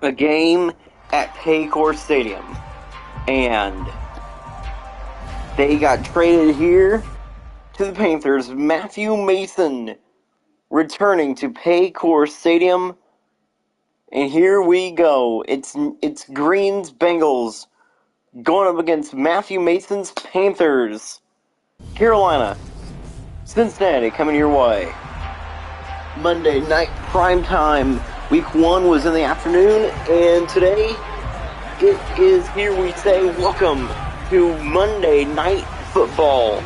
a game at Paycor Stadium, and they got traded here to the Panthers. Matthew Mason returning to Paycor Stadium, and here we go. It's Green's Bengals going up against Matthew Mason's Panthers. Carolina, Cincinnati coming your way. Monday night prime time. Week 1 was in the afternoon, and today it is here we say welcome to Monday Night Football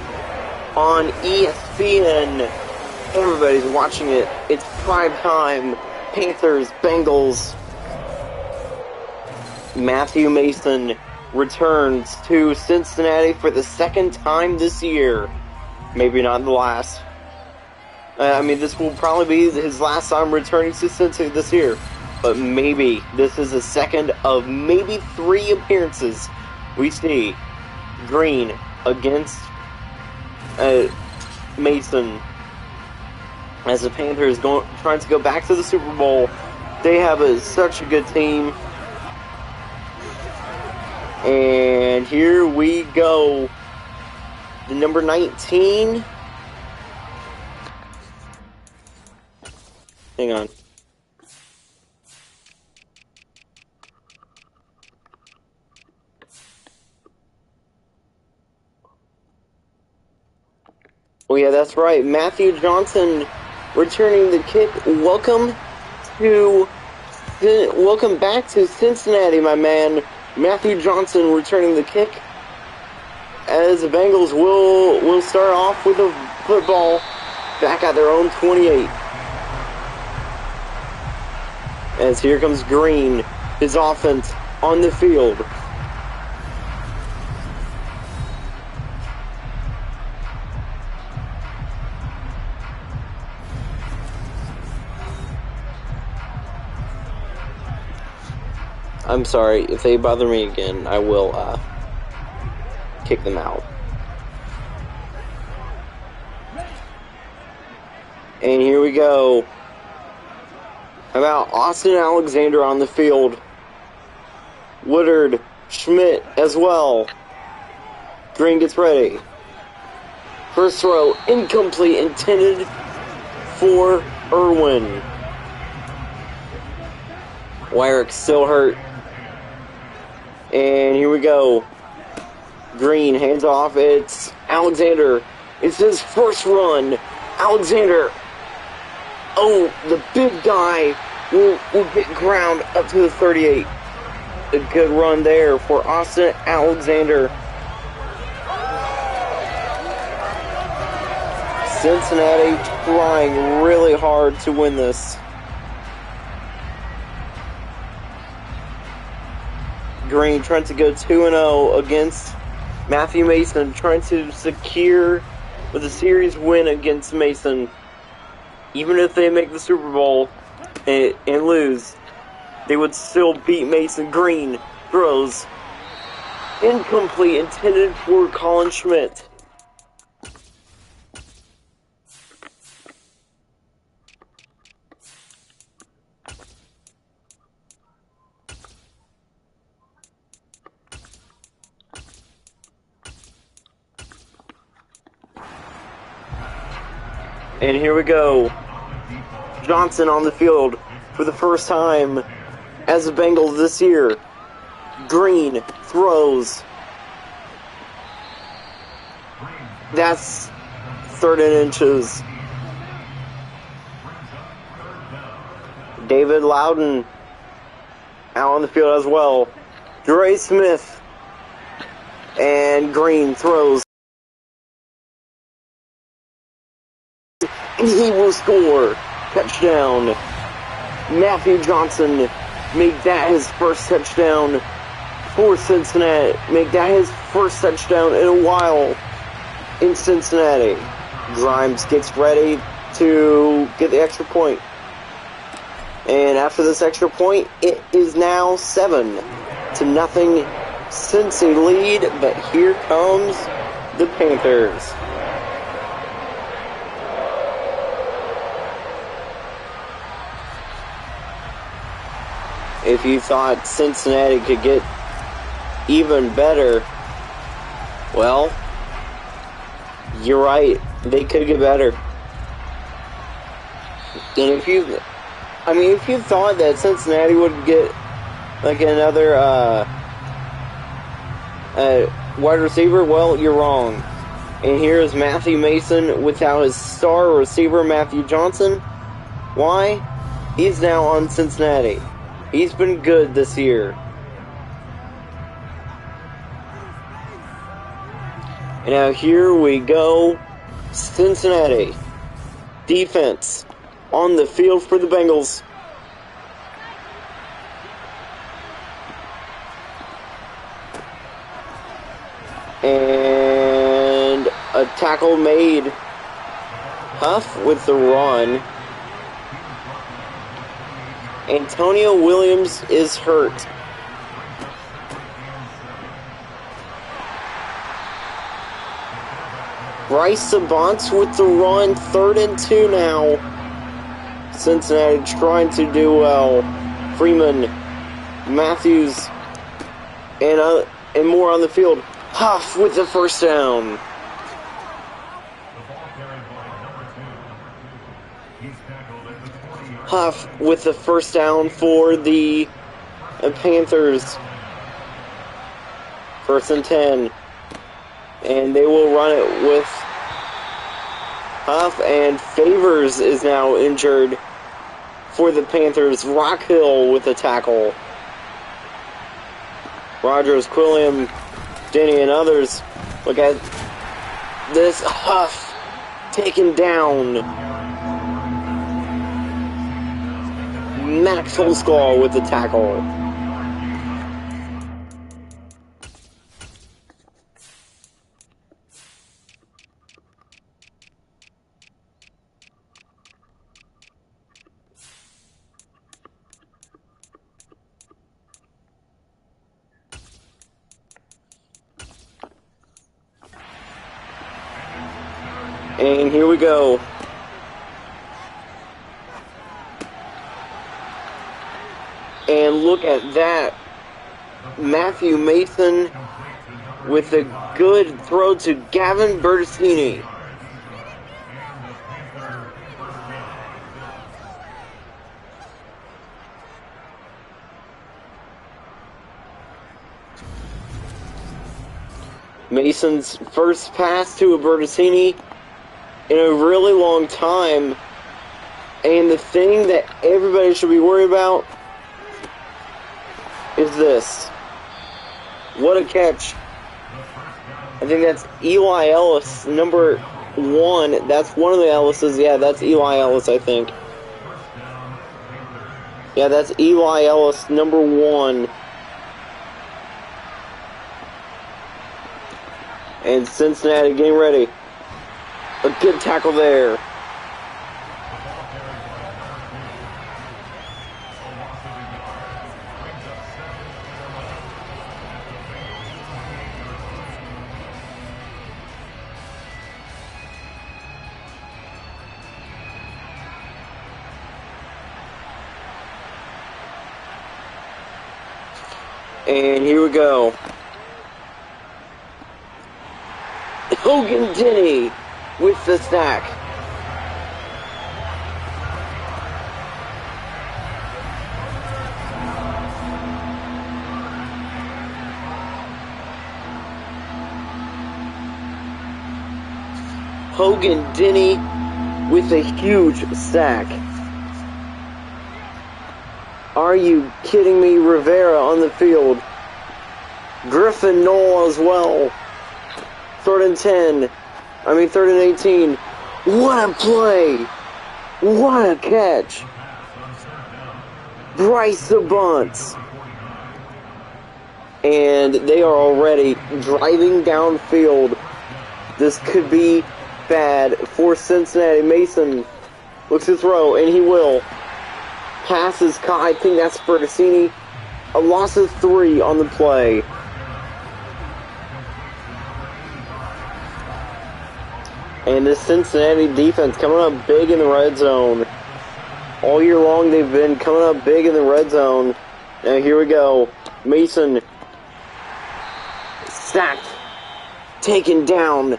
on ESPN. Everybody's watching it. It's prime time. Panthers, Bengals. Matthew Mason returns to Cincinnati for the second time this year. Maybe not the last. This will probably be his last time returning to Cincinnati this year. But maybe this is the second of maybe 3 appearances we see Green against Mason. As the Panthers trying to go back to the Super Bowl. They have such a good team. And here we go. The number 19. Hang on. Oh yeah, that's right. Matthew Johnson returning the kick. Welcome back to Cincinnati, my man. Matthew Johnson returning the kick. As the Bengals will start off with a football back at their own 28. As here comes Green, his offense on the field. I'm sorry, if they bother me again, I will kick them out. And here we go. About Austin Alexander on the field. Woodard, Schmidt as well. Green gets ready. First throw, incomplete, intended for Irwin. Wyrick still hurt. And here we go. Green hands off. It's Alexander. It's his first run. Alexander. Oh, the big guy will get ground up to the 38. A good run there for Austin Alexander. Cincinnati trying really hard to win this. Green trying to go 2-0 against Matthew Mason, trying to secure with a series win against Mason. Even if they make the Super Bowl and lose, they would still beat Mason. Green throws incomplete, intended for Colin Schmidt. And here we go. Johnson on the field for the first time as a Bengal this year. Green throws. That's 3rd and inches. David Loudon out on the field as well. Dre Smith. And Green throws. And he will score. Touchdown. Matthew Johnson make that his first touchdown for Cincinnati. Make that his first touchdown in a while in Cincinnati. Grimes gets ready to get the extra point. And after this extra point, it is now 7-0 Cincy lead, but here comes the Panthers. if you thought Cincinnati could get even better, well, you're right. They could get better. And if you thought that Cincinnati would get like another wide receiver, well, you're wrong. And here is Matthew Mason without his star receiver, Matthew Johnson. Why? He's now on Cincinnati. He's been good this year. And now here we go. Cincinnati. Defense on the field for the Bengals. And a tackle made. Huff with the run. Antonio Williams is hurt. Bryce Sabance with the run. 3rd and 2 now. Cincinnati trying to do well. Freeman, Matthews, and more on the field. Huff with the first down. Huff with the first down for the Panthers. 1st and 10. And they will run it with Huff, and Favors is now injured for the Panthers. Rockhill with a tackle. Rogers, Quilliam, Denny, and others. Look at this. Huff taken down. Max Holsclaw with the tackle. And here we go. And look at that. Matthew Mason with a good throw to Gavin Bertocchini. Mason's first pass to a Bertocchini in a really long time. And the thing that everybody should be worried about is this. What a catch. I think that's Eli Ellis, number 1. That's one of the Ellises. Yeah, that's Eli Ellis, I think. Yeah, that's Eli Ellis, number 1. And Cincinnati getting ready. A good tackle there. And here we go. Hogan Denny with the sack. Hogan Denny with a huge sack. Are you kidding me? Rivera on the field. Griffin Knoll as well. 3rd and 18. What a play! What a catch! Bryce Sabance. And they are already driving downfield. This could be bad for Cincinnati. Mason looks to throw, and he will. Pass is caught. I think that's Bertocchini. A loss of 3 on the play. And this Cincinnati defense coming up big in the red zone. All year long they've been coming up big in the red zone. Now here we go. Mason sacked, taken down.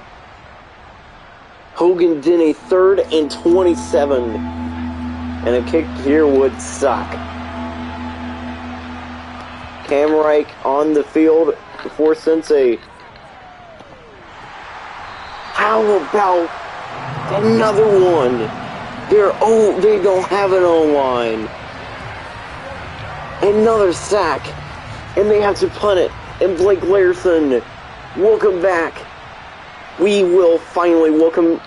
Hogan Denny, 3rd and 27. And a kick here would suck. Camreich on the field for Sensei. How about another one? They don't have an O-line. Another sack. And they have to punt it. And Blake Larson, welcome back. We will finally welcome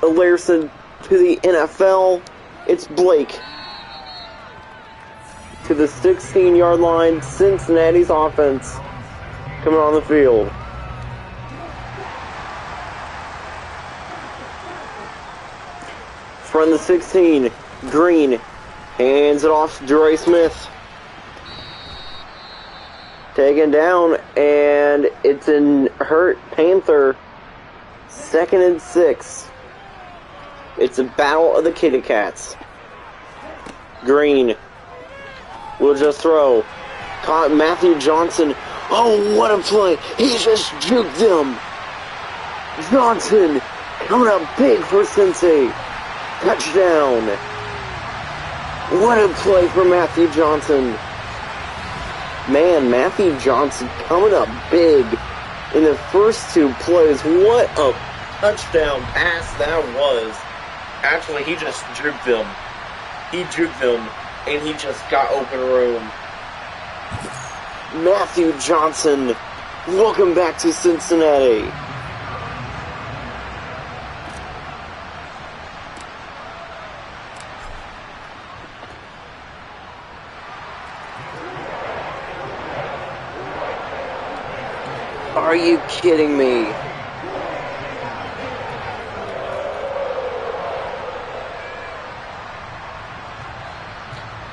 Larson to the NFL. It's Blake to the 16-yard line. Cincinnati's offense coming on the field. From the 16, Green hands it off to Dre Smith. Taken down, and it's an hurt Panther. 2nd and 6. It's a battle of the Kitty Cats. Green will just throw. Caught Matthew Johnson. Oh, what a play. He just juked them. Johnson coming up big for Sensei. Touchdown. What a play for Matthew Johnson. Man, Matthew Johnson coming up big in the first 2 plays. What a touchdown pass that was. Actually, he just juked them. He juked them, and he just got open room. Matthew Johnson, welcome back to Cincinnati. Are you kidding me?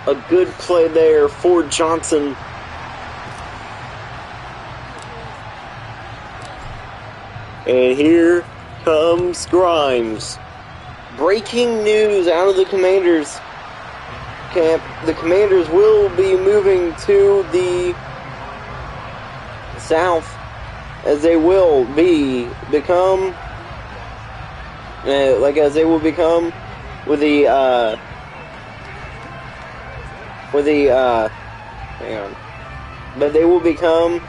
A good play there for Johnson. And here comes Grimes. Breaking news out of the Commanders camp. The Commanders will be moving to the south, as they will become with they will become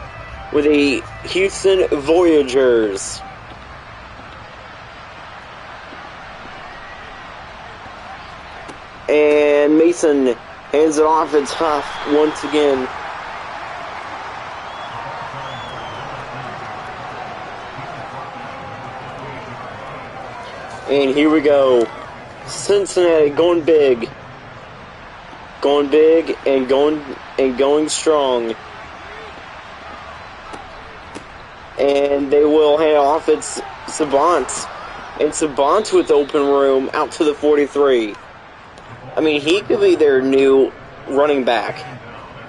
with the Houston Voyagers. And Mason hands it off. It's Huff once again. And here we go. Cincinnati going big. Going big and going strong. And they will hand off. It's Sabant. And Sabant with open room out to the 43. I mean, he could be their new running back.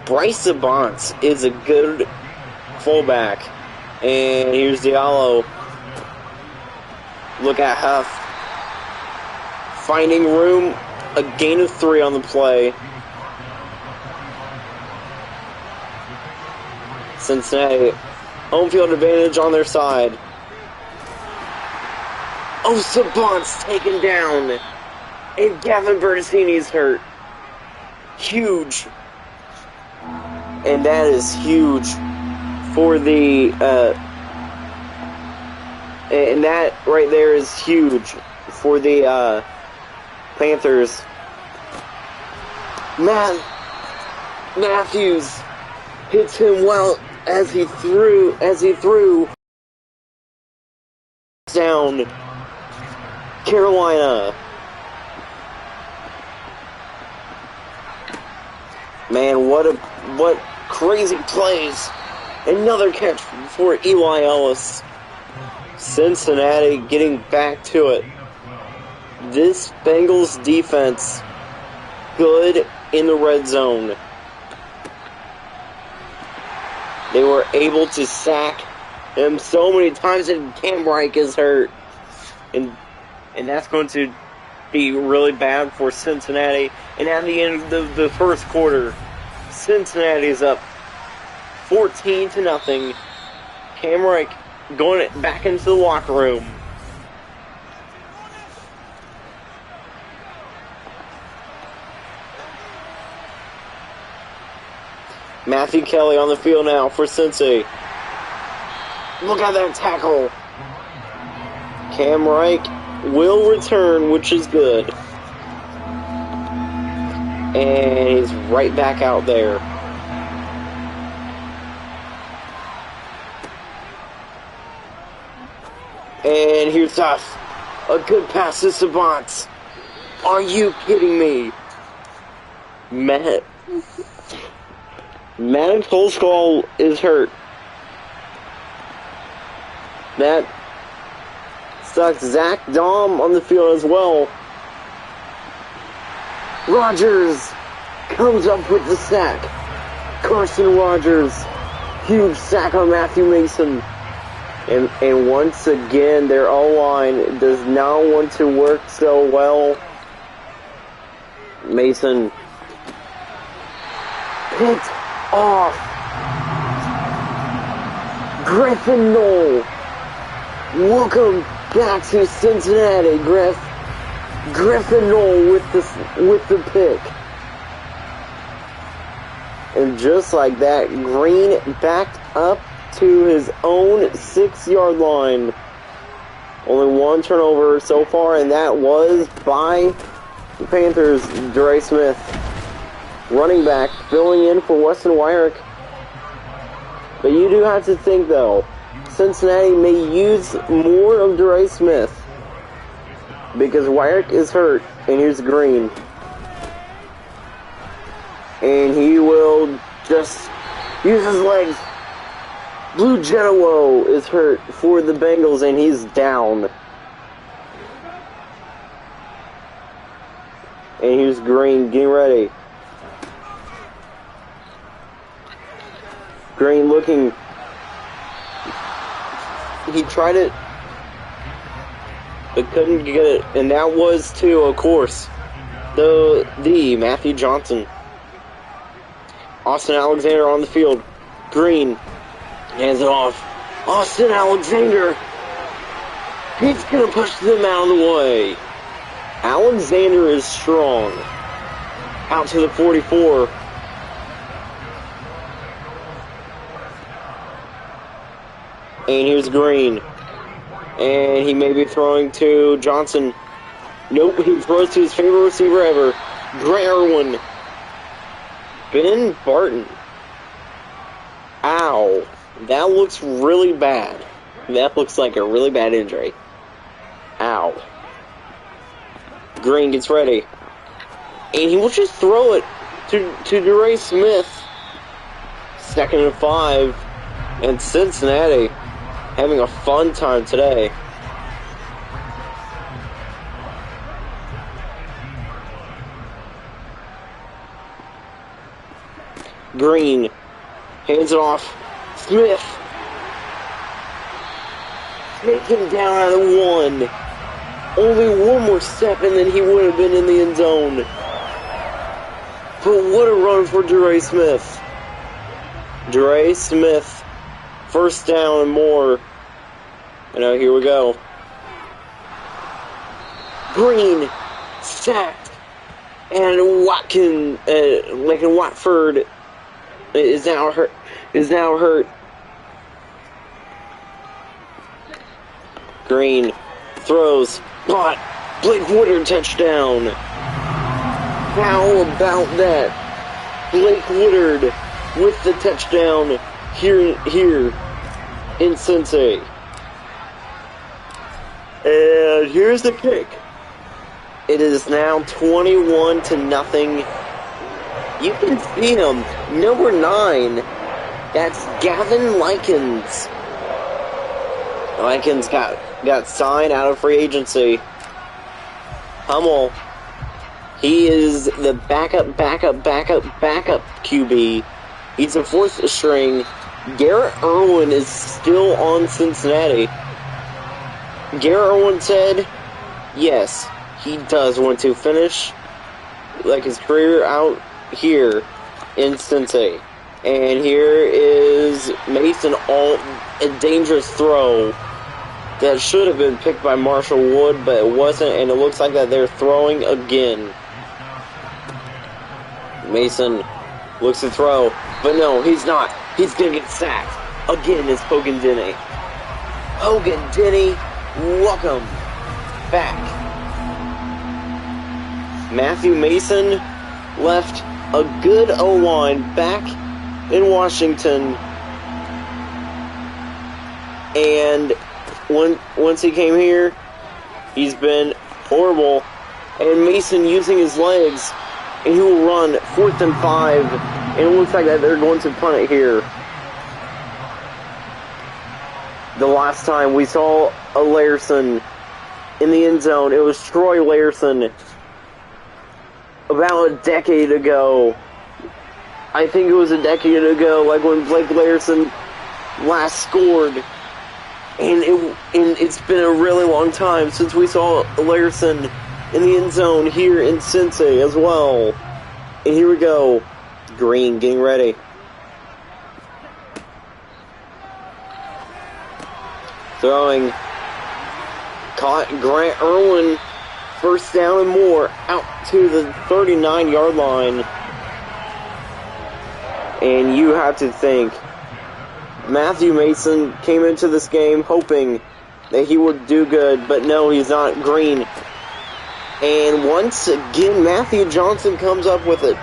Bryce Sabant is a good fullback. And here's Diallo. Look at Huff. Finding room. A gain of 3 on the play. Cincinnati, home field advantage on their side. Oh, Sabant's taken down. And Gavin Bertesini's hurt. Huge. And that is huge for the, and that right there is huge for the, Panthers. Matthews hits him well as he threw down. Carolina. Man, what crazy plays. Another catch for Eli Ellis. Cincinnati getting back to it. This Bengals defense, good in the red zone. They were able to sack him so many times, and Camreich is hurt. And that's going to be really bad for Cincinnati. And at the end of the first quarter, Cincinnati's up 14-0. Cam Reich going back into the locker room. Matthew Kelly on the field now for Cincy. Look at that tackle. Cam Reich will return, which is good. And he's right back out there. And here's Duff. A good pass to Savant. Are you kidding me? Matt Holskull is hurt. That sucks. Zach Dahm on the field as well. Rogers comes up with the sack. Carson Rogers. Huge sack on Matthew Mason. And once again, their O-line does not want to work so well. Mason picked off. Griffin Knoll. Welcome back to Cincinnati, Griffin Knoll with the pick. And just like that, Green backed up to his own 6-yard line. Only one turnover so far, and that was by the Panthers, Dre Smith. Running back, filling in for Weston Wyrick. But you do have to think, though, Cincinnati may use more of Dre Smith because Wyrick is hurt, and here's Green. And he will just use his legs. Blue Genowo is hurt for the Bengals, and he's down. And here's Green getting ready. Green looking. He tried it, but couldn't get it. And that was to, of course, the Matthew Johnson. Austin Alexander on the field. Green hands it off. Austin Alexander. He's going to push them out of the way. Alexander is strong. Out to the 44. And here's Green. And he may be throwing to Johnson. Nope, he throws to his favorite receiver ever. Grant Irwin. Ben Barton. Ow. That looks really bad. That looks like a really bad injury. Ow. Green gets ready. And he will just throw it to DeRay Smith. 2nd and 5. And Cincinnati having a fun time today. Green hands it off. Smith taken down out of 1. Only one more step and then he would have been in the end zone. But what a run for DeRay Smith. DeRay Smith, first down and more. And now here we go. Green sacked. And Lincoln Watford is now hurt. Green throws, but Blake Woodard touchdown. How about that? Blake Woodard with the touchdown here in Cincy. And here's the kick. It is now 21-0. You can see him, number 9. That's Gavin Likens. Likens got signed out of free agency. Hummel, he is the backup QB. He's a 4th string. Garrett Irwin is still on Cincinnati. Garrett Irwin said, yes, he does want to finish like his career out here in Sensei. And here is Mason, a dangerous throw that should have been picked by Marshall Wood, but it wasn't, and it looks like that they're throwing again. Mason looks to throw, but no, he's not. He's going to get sacked. Again, it's Hogan Denny. Hogan Denny, welcome back. Matthew Mason left a good O-line back in Washington, and once he came here, he's been horrible. And Mason using his legs, and he will run 4th and 5, and it looks like that they're going to punt it here. The last time we saw a Larson in the end zone, it was Troy Larson about a decade ago. I think it was a decade ago, like when Blake Larson last scored. And it's been a really long time since we saw Larson in the end zone here in Sensei as well. And here we go. Green getting ready. Throwing. Caught Grant Irwin. First down and more. Out to the 39-yard line. And you have to think, Matthew Mason came into this game hoping that he would do good, but no, he's not. Green. And once again, Matthew Johnson comes up with it.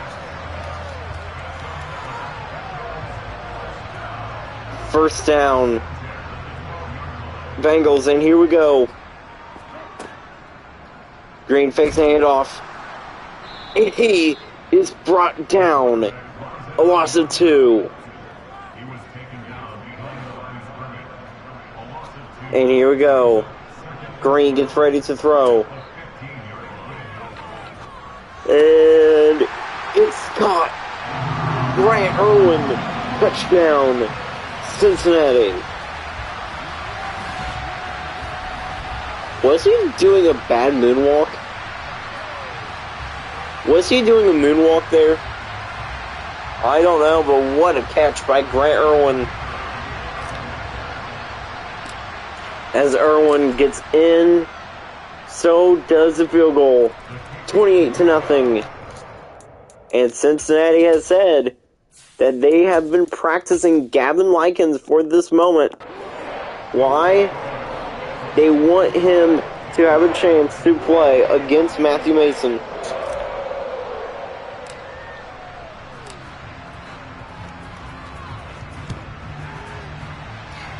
First down. Bengals, and here we go. Green fakes a handoff. And he is brought down. A loss of 2. And here we go. Green gets ready to throw. And it's caught. Grant Irwin. Touchdown. Cincinnati. Was he doing a bad moonwalk? Was he doing a moonwalk there? I don't know, but what a catch by Grant Irwin. As Irwin gets in, so does the field goal. 28-0. And Cincinnati has said that they have been practicing Gavin Likens for this moment. Why? They want him to have a chance to play against Matthew Mason.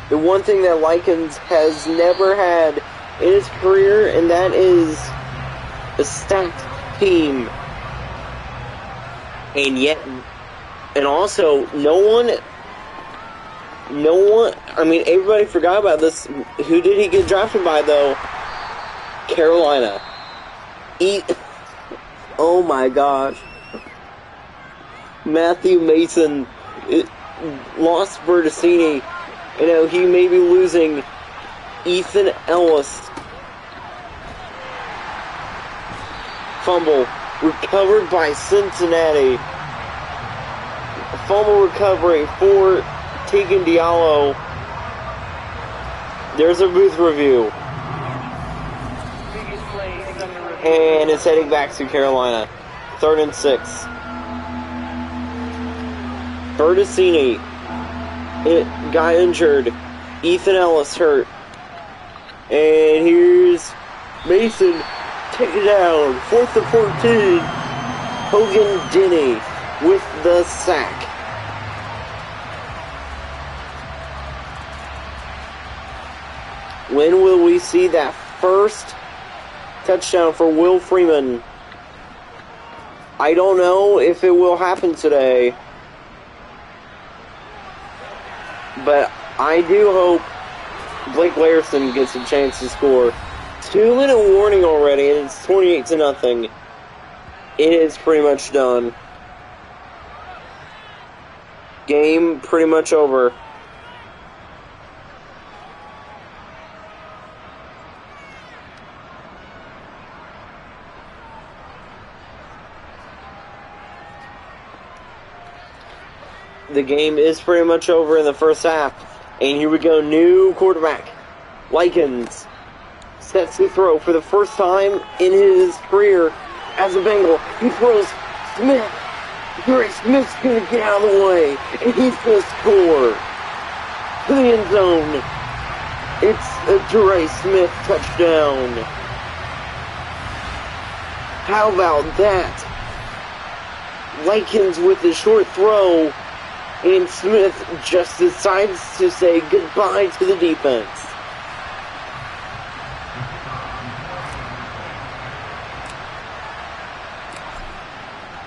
The one thing that Likens has never had in his career, and that is a stacked team. And yet, and also, no one, I mean, everybody forgot about this. Who did he get drafted by, though? Carolina. Oh my gosh. Matthew Mason lost Bertocini. You know, he may be losing Ethan Ellis. Fumble recovered by Cincinnati. Fumble recovery for Tegan Diallo. There's a booth review. And it's heading back to Carolina. 3rd and 6. Bertocini. Got injured. Ethan Ellis hurt. And here's Mason. Take it down. 4th and 14. Hogan Denny with the sack. When will we see that first touchdown for Will Freeman? I don't know if it will happen today. But I do hope Blake Larson gets a chance to score. 2-minute warning already, and it's 28-0. It is pretty much done. Game pretty much over. the game is pretty much over in the first half. And here we go, new quarterback. Likens sets to throw for the first time in his career as a Bengal. He throws Smith. Gary Smith's going to get out of the way, and he's going to score. To the end zone. It's a Gary Smith touchdown. How about that? Likens with a short throw, and Smith just decides to say goodbye to the defense.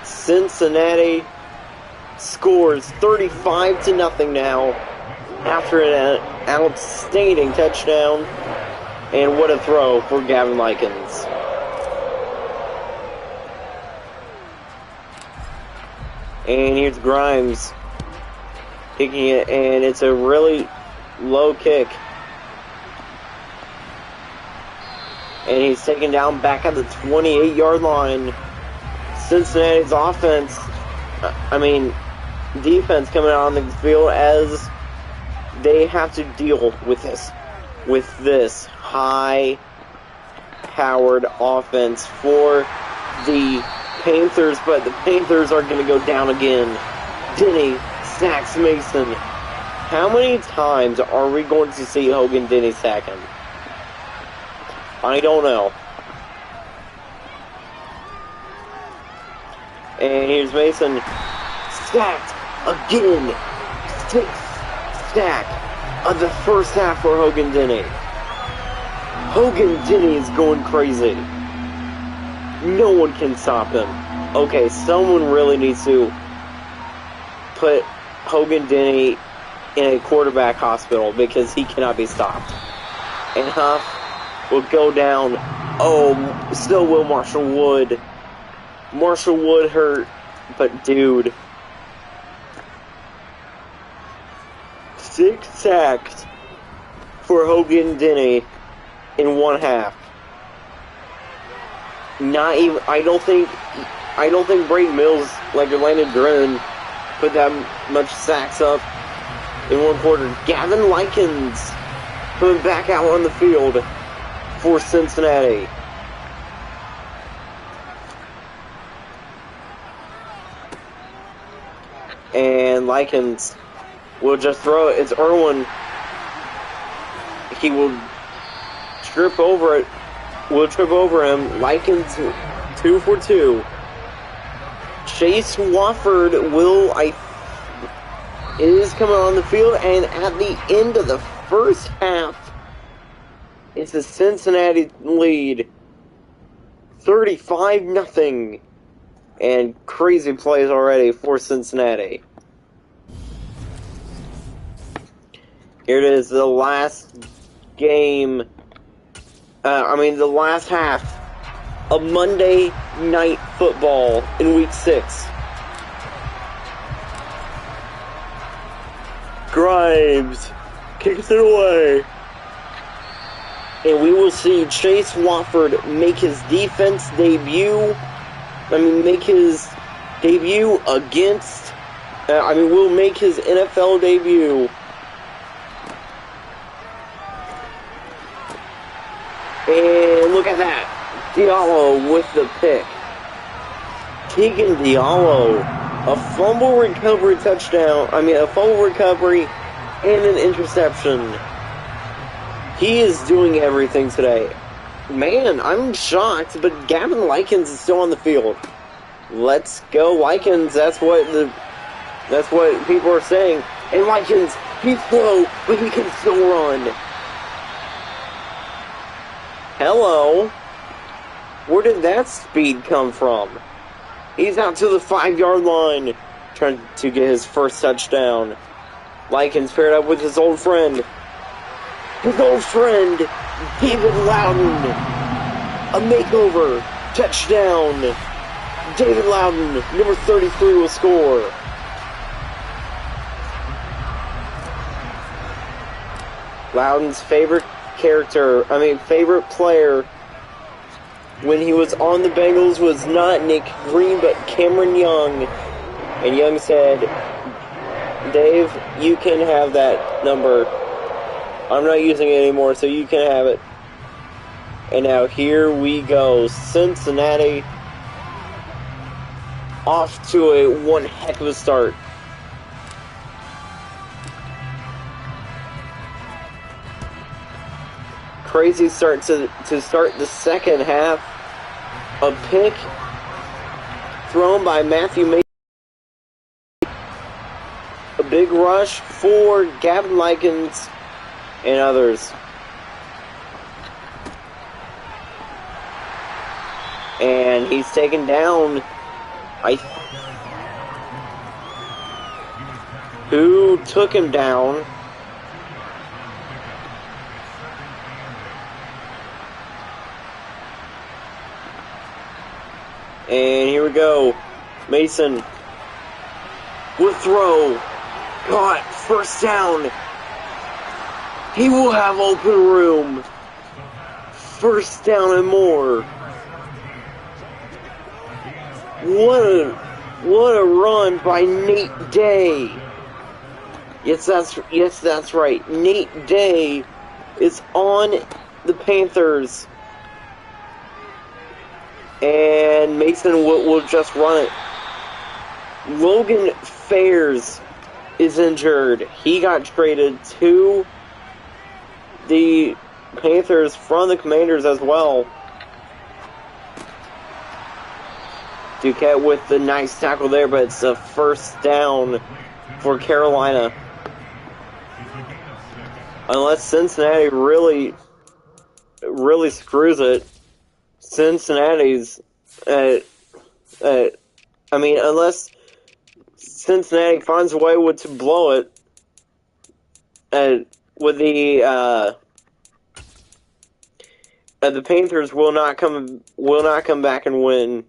Cincinnati scores 35-0 now after an outstanding touchdown. And what a throw for Gavin Likens. And here's Grimes kicking it, and it's a really low kick. And he's taken down back at the 28-yard line. Cincinnati's defense coming out on the field as they have to deal with this high-powered offense for the Panthers, but the Panthers are going to go down again. Denny sacks Mason. How many times are we going to see Hogan Denny sack him? I don't know. And here's Mason. Sacked again. 6th sack of the first half for Hogan Denny. Hogan Denny is going crazy. No one can stop him. Okay, someone really needs to put Hogan Denny in a quarterback hospital because he cannot be stopped. And Huff will go down. Oh, still will Marshall Wood. Marshall Wood hurt, but dude. 6 sacks for Hogan Denny in one half. Not even. I don't think Braden Mills, like Landon Drennan, put that much sacks up in one quarter. Gavin Likens coming back out on the field for Cincinnati. And Likens will just throw it. It's Irwin. He will trip over it. Will trip over him. Likens 2 for 2. Chase Wofford is coming on the field, and at the end of the first half, it's a Cincinnati lead, 35-0, and crazy plays already for Cincinnati. Here it is, the last game. The last half of Monday Night Football in Week 6. Grimes kicks it away. And we will see Chase Wofford make his defense debut. Make his debut against... will make his NFL debut. And look at that. Diallo with the pick. Keegan Diallo. A fumble recovery touchdown. A fumble recovery and an interception. He is doing everything today. Man, I'm shocked, but Gavin Likens is still on the field. Let's go, Likens. That's what people are saying. And Likens, he's slow, but he can still run. Hello. Where did that speed come from? He's out to the 5-yard line, trying to get his first touchdown. Likens paired up with his old friend. David Loudon. A makeover. Touchdown. David Loudon, number 33, will score. Loudon's favorite player when he was on the Bengals was not Nick Green, but Cameron Young. And Young said, Dave, you can have that number. I'm not using it anymore, so you can have it. And now here we go. Cincinnati off to a one heck of a start. Crazy start to start the second half. A pick thrown by Matthew Mason. A big rush for Gavin Likens and others. And he's taken down. Who took him down? And here we go. Mason with throw. Caught. First down. He will have open room. First down and more. What a run by Nate Day. Yes, that's right. Nate Day is on the Panthers. And Mason will just run it. Logan Fairs is injured. He got traded to the Panthers from the Commanders as well. Duquette with the nice tackle there, but it's a first down for Carolina. Unless Cincinnati really screws it. Cincinnati's, unless Cincinnati finds a way to blow it, with the Panthers will not come back and win.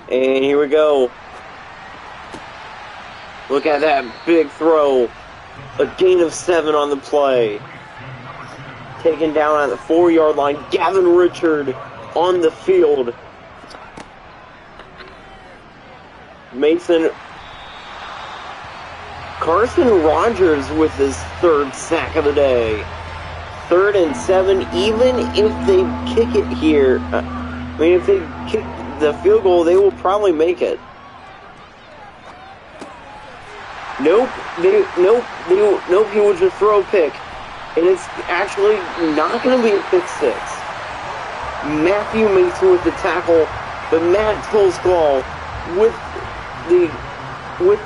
And here we go. Look at that big throw. A gain of 7 on the play. Taken down at the 4-yard line. Gavin Richard on the field. Mason. Carson Rogers with his 3rd sack of the day. 3rd and 7, even if they kick it here. If they kick the field goal, they will probably make it. Nope, he will just throw a pick. And it's actually not going to be a pick 6. Matthew Mason with the tackle, but Matt Tolsklaw with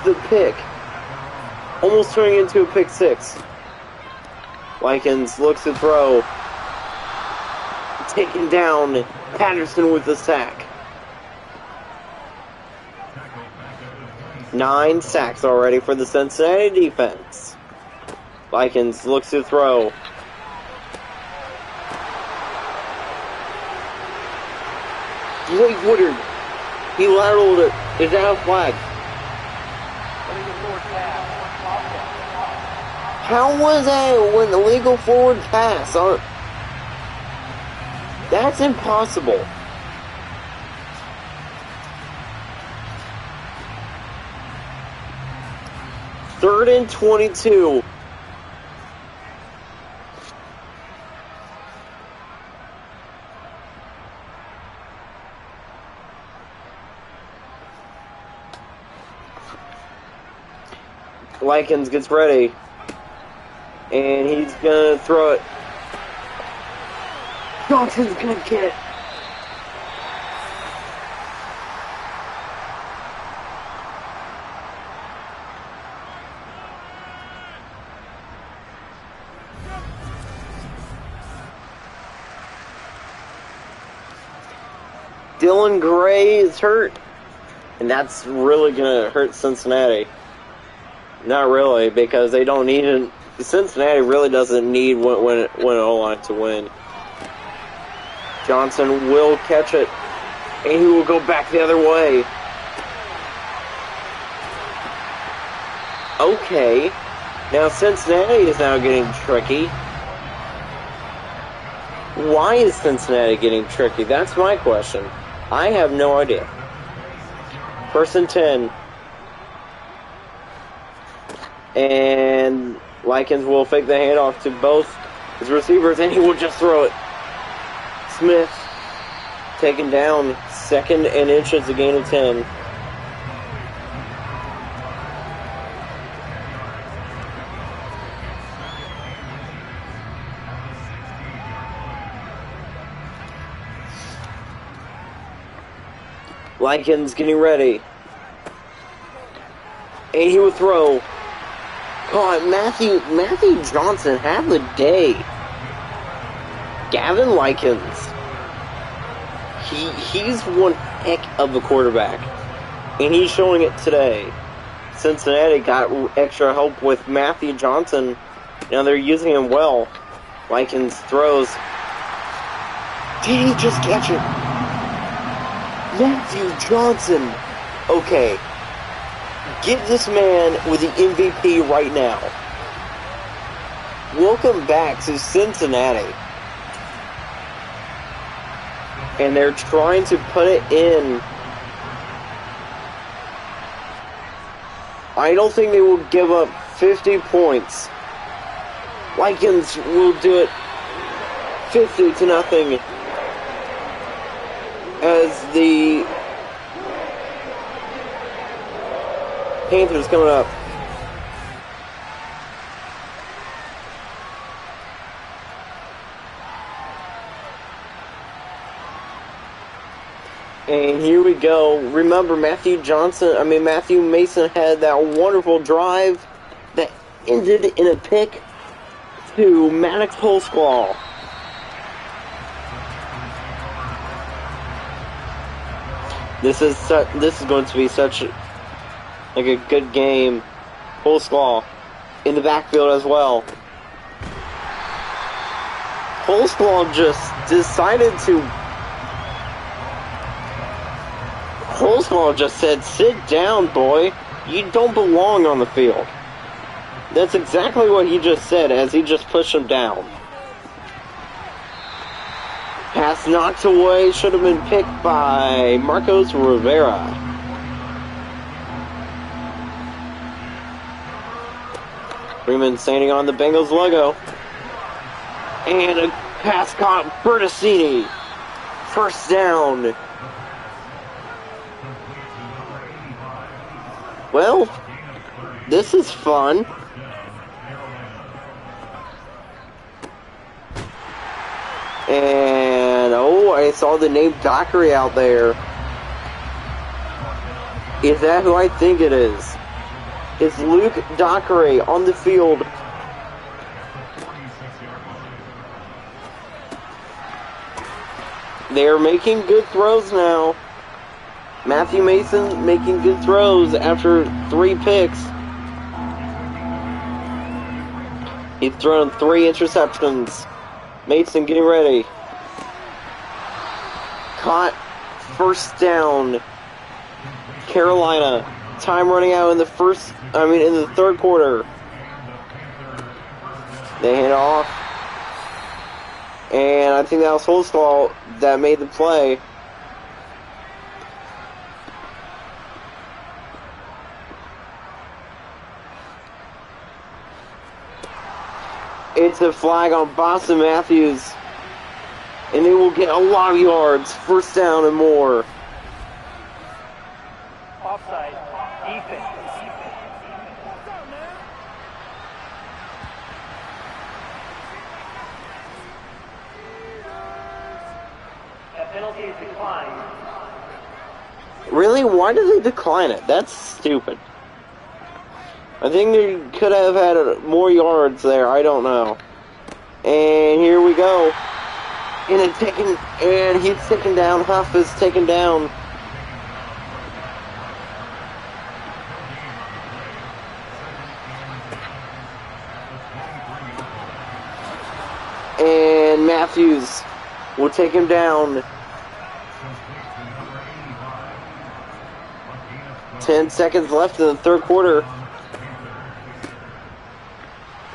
the pick. Almost turning into a pick 6. Likens looks to throw. Taken down. Patterson with the sack. 9 sacks already for the Cincinnati defense. Likens looks to throw. Blake Woodard. He lateraled it. Is that a flag? How was that an illegal forward pass? That's impossible. Third and 22. Likens gets ready. And he's going to throw it. Johnson's going to get it. Dylan Gray is hurt. And that's really going to hurt Cincinnati. Not really, because they don't need it. Cincinnati really doesn't need an O-line to win. Johnson will catch it, and he will go back the other way. Okay, now Cincinnati is now getting tricky. Why is Cincinnati getting tricky? That's my question. I have no idea. 1st and 10. And Likens will fake the handoff to both his receivers, and he will just throw it. Smith taken down, 2nd and inches, a gain of 10. Likens getting ready. And he will throw. God, Matthew Johnson had the day. Gavin Likens. He's one heck of a quarterback. And he's showing it today. Cincinnati got extra help with Matthew Johnson. Now they're using him well. Likens throws. Did he just catch it? Matthew Johnson. Okay. Get this man with the MVP right now. Welcome back to Cincinnati. And they're trying to put it in. I don't think they will give up 50 points. Likens will do it 50-0 as the Panthers coming up. And here we go. Remember, Matthew Mason had that wonderful drive that ended in a pick to Maddox Holsclaw. This is going to be such like a good game. Holsclaw in the backfield as well. Holsclaw just decided to. Holsclaw just said, "Sit down, boy. You don't belong on the field." That's exactly what he just said as he just pushed him down. Pass knocked away, should have been picked by Marcos Rivera. Freeman standing on the Bengals logo. And a pass caught, Bertassini. First down. Well, this is fun. And, oh, I saw the name Dockery out there. Is that who I think it is? It's Luke Dockery on the field. They're making good throws now. Matthew Mason making good throws after 3 picks. He's thrown 3 interceptions. Mason getting ready. Caught, first down. Carolina. Time running out in the third quarter. They hand off. And I think that was Holsclaw that made the play. It's a flag on Boston Matthews. And they will get a lot of yards. First down and more. Offside. Defense. That penalty is declined. Really? Why did they decline it? That's stupid. I think they could have had more yards there. I don't know. And here we go. And he's taken down. Huff is taken down. And Matthews will take him down. 10 seconds left in the third quarter.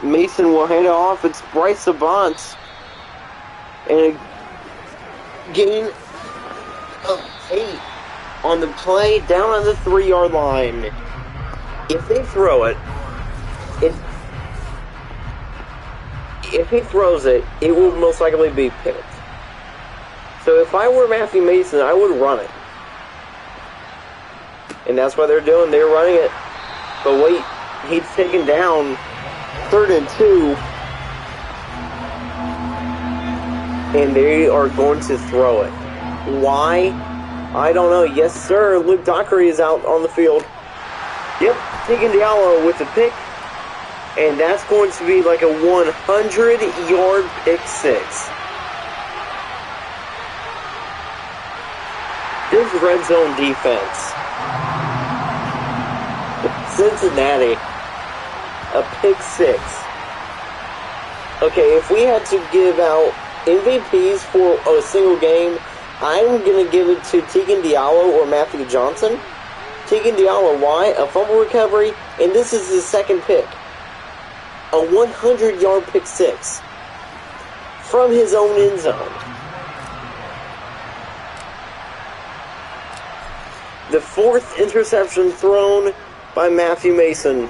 Mason will hand it off. It's Bryce Savant. And a gain of 8 on the play down on the 3-yard line. If they throw it, if he throws it, it will most likely be picked. So if I were Matthew Mason, I would run it. And that's what they're doing. They're running it. But wait, he's taken down 3rd and 2. And they are going to throw it. Why? I don't know. Yes, sir. Luke Dockery is out on the field. Yep, taking Diallo with the pick. And that's going to be like a 100-yard pick six. This red zone defense. Cincinnati. A pick six. Okay, if we had to give out MVPs for a single game, I'm going to give it to Tegan Diallo or Matthew Johnson. Tegan Diallo, why? A fumble recovery, and this is his second pick. A 100-yard pick six from his own end zone. The 4th interception thrown by Matthew Mason.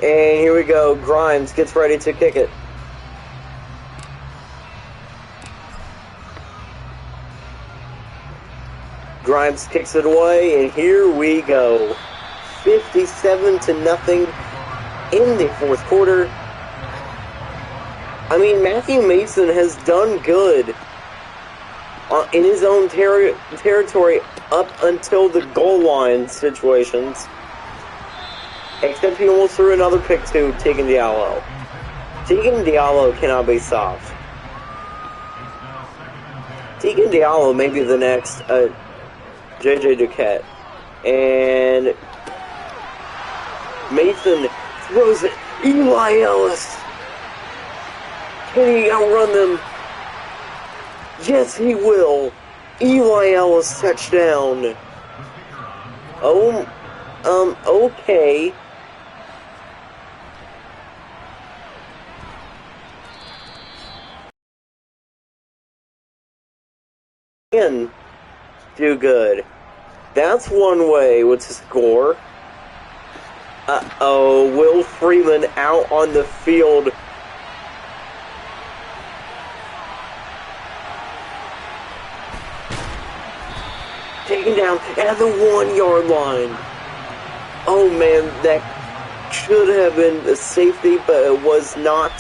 And here we go. Grimes gets ready to kick it. Grimes kicks it away, and here we go. 57-0 in the 4th quarter. I mean, Matthew Mason has done good in his own territory up until the goal line situations. Except he almost threw another pick to Tegan Diallo. Tegan Diallo cannot be stopped. Tegan Diallo may be the next J.J. Duquette. And Mason throws it. Eli Ellis. Can he outrun them? Yes, he will. Eli Ellis touchdown. Okay. Do good. That's one way to score. Uh-oh, Will Freeman out on the field. Taken down at the 1-yard line. Oh man, that should have been a safety, but it was not.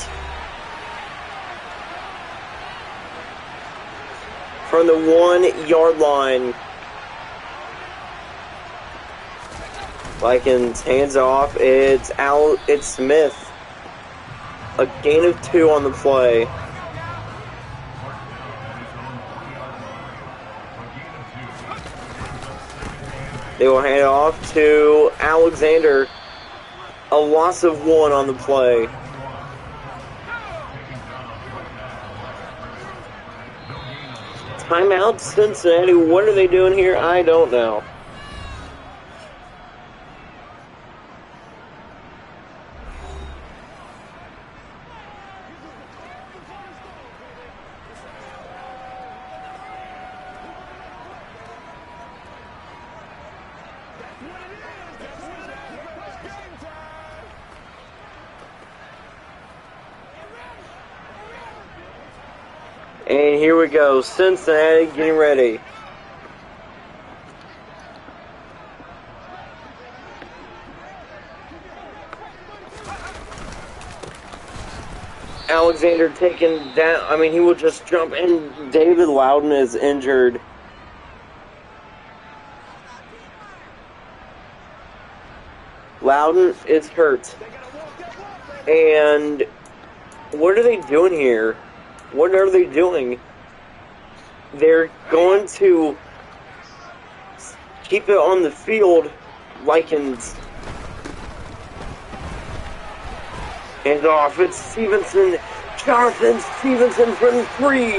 From the 1-yard line. Vikings hands off. It's Smith. A gain of 2 on the play. They will hand it off to Alexander. A loss of 1 on the play. Timeout, Cincinnati. What are they doing here? I don't know. And here we go, Cincinnati getting ready. Alexander taken down. I mean, he will just jump, and David Loudon is injured. Loudon is hurt. And what are they doing here? What are they doing? They're going to keep it on the field. Likens. And off, it's Stevenson. Jonathan Stevenson from 3.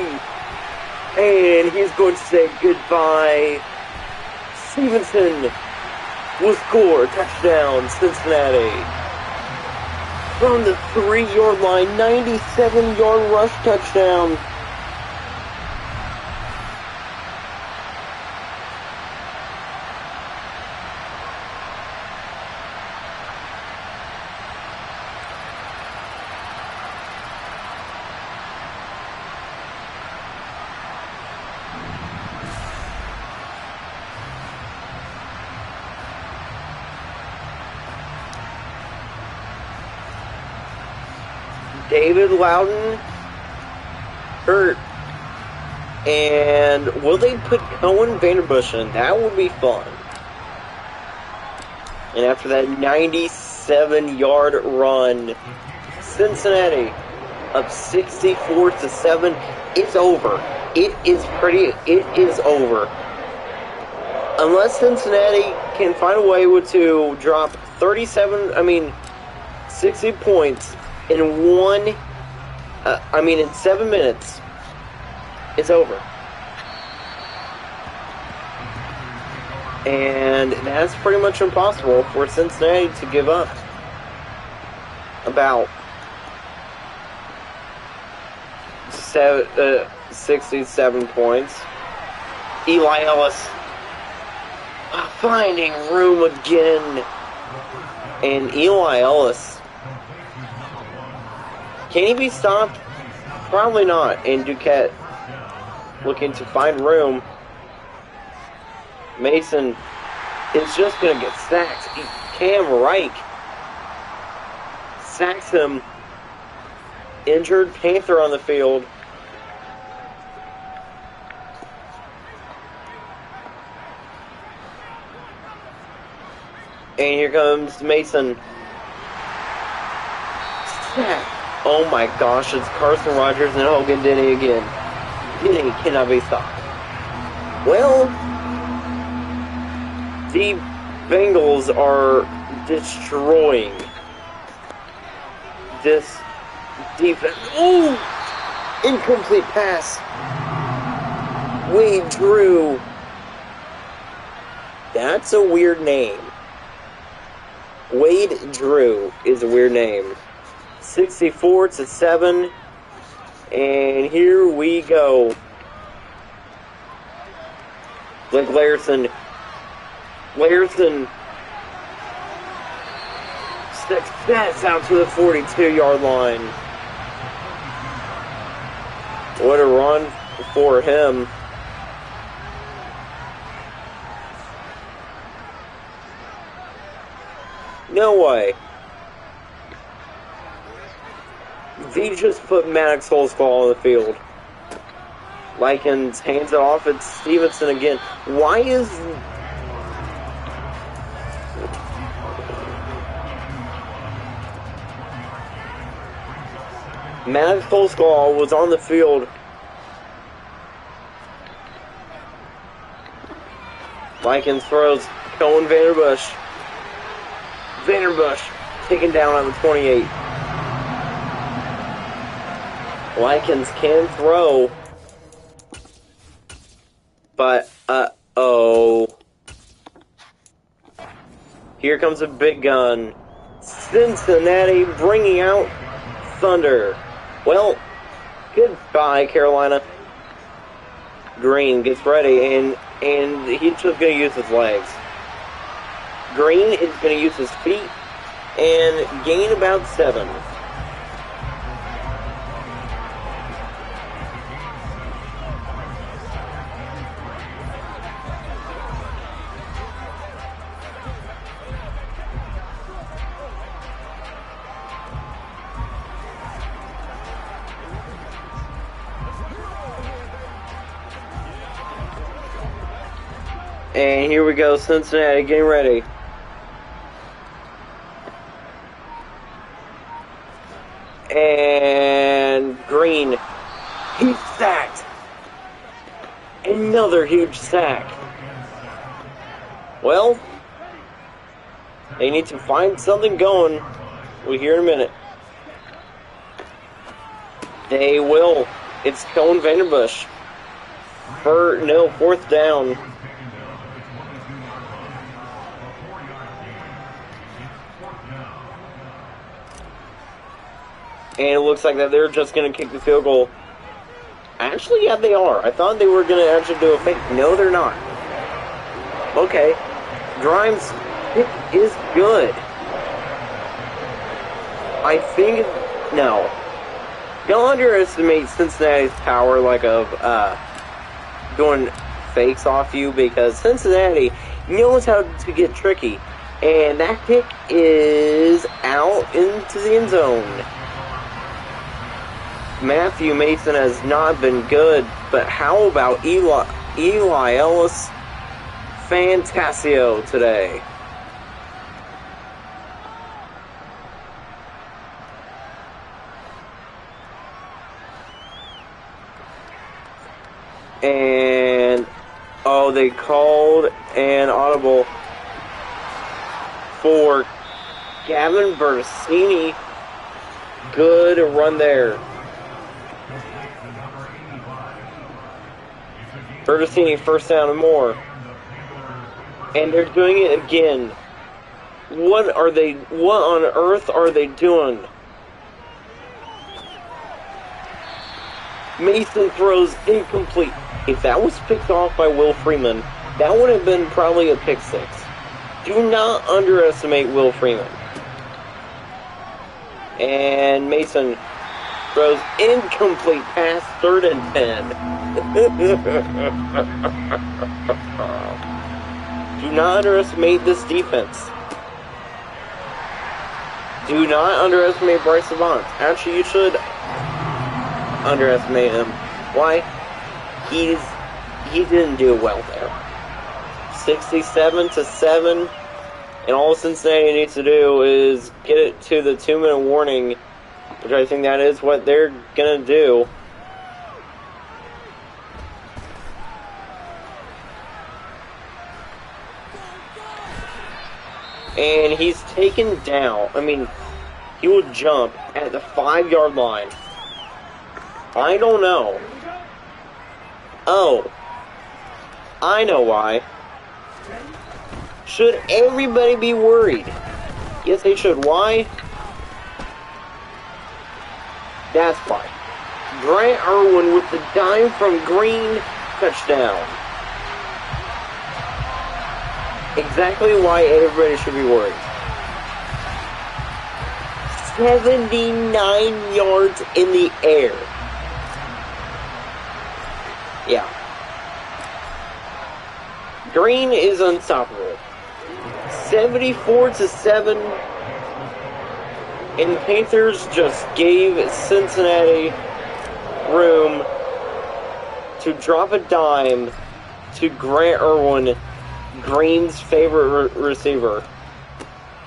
And he's going to say goodbye. Stevenson will score. Touchdown, Cincinnati. From the 3-yard line, 97-yard rush touchdown. David Loudon hurt. And will they put Cohen Vanderbush in? That would be fun. And after that 97-yard run, Cincinnati up 64-7. It's over. It is over. Unless Cincinnati can find a way to drop 60 points in in 7 minutes, it's over. And that's pretty much impossible for Cincinnati to give up about 67 points. Eli Ellis finding room again. And Eli Ellis, can he be stopped? Probably not. And Duquette looking to find room. Mason is just going to get sacked. Cam Reich sacks him. Injured Panther on the field. And here comes Mason. Sack. Oh my gosh, it's Carson Rogers and Hogan Denny again. Denny cannot be stopped. Well, the Bengals are destroying this defense. Ooh! Incomplete pass. Wade Drew. That's a weird name. Wade Drew is a weird name. 64-7. And here we go. Blake Larson. Larson. Success out to the 42-yard line. What a run for him. No way. He just put Maddox Holzclaw on the field. Likens hands it off. It's Stevenson again. Why is... Maddox Holzclaw was on the field. Likens throws. Cohen Vanderbush. Vanderbush taken down on the 28. Likens can throw. But, uh-oh. Here comes a big gun. Cincinnati bringing out Thunder. Well, goodbye, Carolina. Green gets ready, and he's just going to use his legs. Green is going to use his feet and gain about 7. And here we go, Cincinnati getting ready. And Green, he's sacked. Another huge sack. Well, they need to find something going. We'll hear in a minute. They will. It's Cohen Vanderbush. Fourth down. And it looks like that they're just going to kick the field goal. Actually, yeah, they are. I thought they were going to actually do a fake. No, they're not. Okay. Grimes' pick is good. I think... No. Don't underestimate Cincinnati's power, of doing fakes off you, because Cincinnati knows how to get tricky. And that kick is out into the end zone. Matthew Mason has not been good, but how about Eli Ellis Fantasio today? And, oh, they called an audible for Gavin Bertini. Good run there. Bertini first down and more. And they're doing it again. What on earth are they doing? Mason throws incomplete. If that was picked off by Will Freeman, that would have been probably a pick six. Do not underestimate Will Freeman. And Mason throws incomplete pass, 3rd and 10. Do not underestimate this defense. Do not underestimate Bryce Savant. Actually, you should underestimate him. Why? He didn't do well there. 67-7, and all Cincinnati needs to do is get it to the 2-minute warning, which I think that is what they're gonna do. And he's taken down. I mean, he will jump at the 5-yard line. I don't know. Oh. I know why. Should everybody be worried? Yes, they should. Why? That's fine. Grant Irwin with the dime from Green, touchdown. Exactly why everybody should be worried. 79 yards in the air. Yeah. Green is unstoppable. 74-7. And the Panthers just gave Cincinnati room to drop a dime to Grant Irwin, Green's favorite receiver.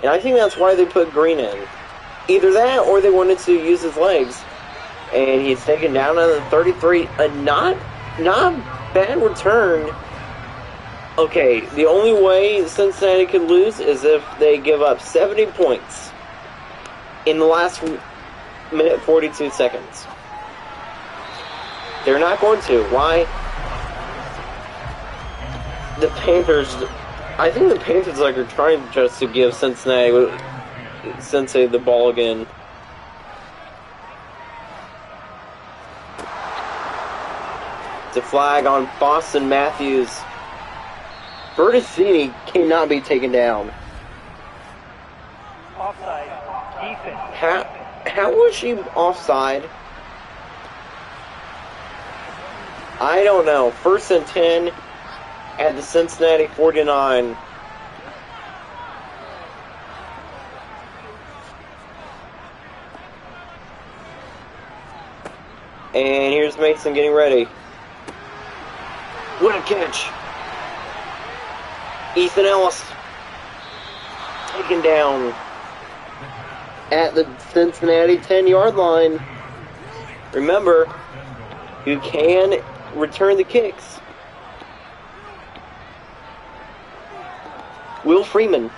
And I think that's why they put Green in. Either that or they wanted to use his legs. And he's taken down at the 33. A not bad return. Okay, the only way Cincinnati could lose is if they give up 70 points in the last minute 42 seconds. They're not going to. Why? The Panthers, I think the Panthers are trying just to give Cincinnati the ball again. It's a flag on Boston Matthews. Bertini cannot be taken down. Offside. Defense. How was she offside? I don't know. 1st and 10 at the Cincinnati 49. And here's Mason getting ready. What a catch. Ethan Ellis taken down at the Cincinnati 10-yard line. Remember, you can return the kicks. Will Freeman.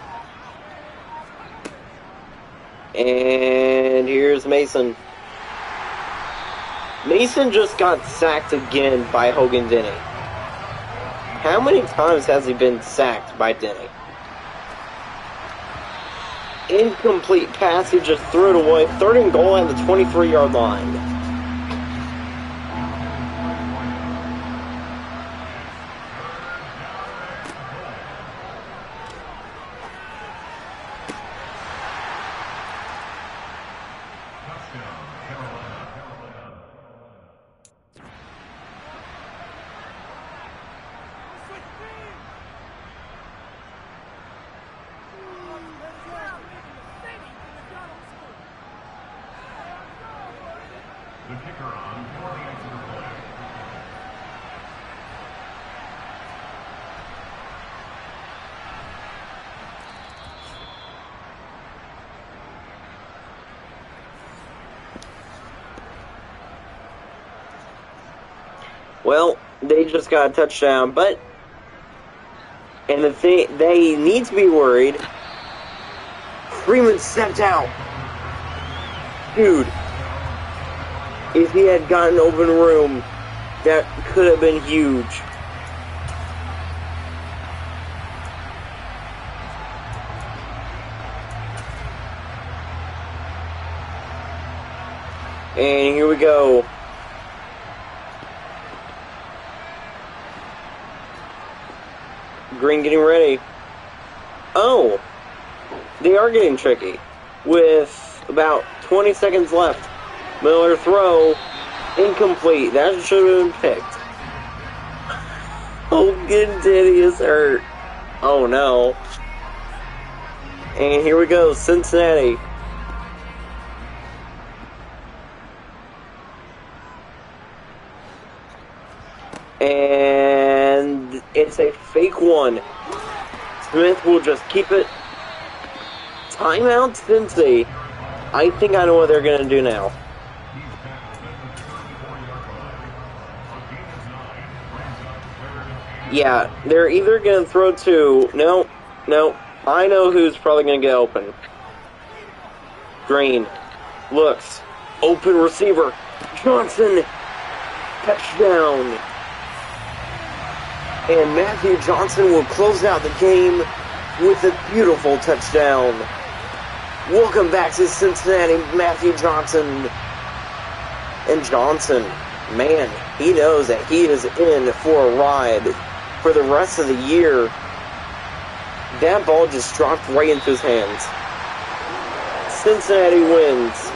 And here's Mason. Mason just got sacked again by Hogan Denny. How many times has he been sacked by Denny? Incomplete pass, he just threw it away. 3rd and goal at the 23-yard line. The kicker on for the extra point. Well, they just got a touchdown, but and they need to be worried. Freeman stepped out. Dude, if he had gotten open room, that could have been huge. And here we go. Green getting ready. Oh, they are getting tricky. With about 20 seconds left. Miller throw. Incomplete. That should have been picked. Hogan Denny is hurt. Oh no. And here we go. Cincinnati. And it's a fake one. Smith will just keep it. Timeout, Cincy. I think I know what they're going to do now. Yeah, they're either going to throw to... No. I know who's probably going to get open. Green. Looks. Open receiver. Johnson. Touchdown. And Matthew Johnson will close out the game with a beautiful touchdown. Welcome back to Cincinnati, Matthew Johnson. And Johnson, man, he knows that he is in for a ride for the rest of the year. That ball just dropped right into his hands. Cincinnati wins.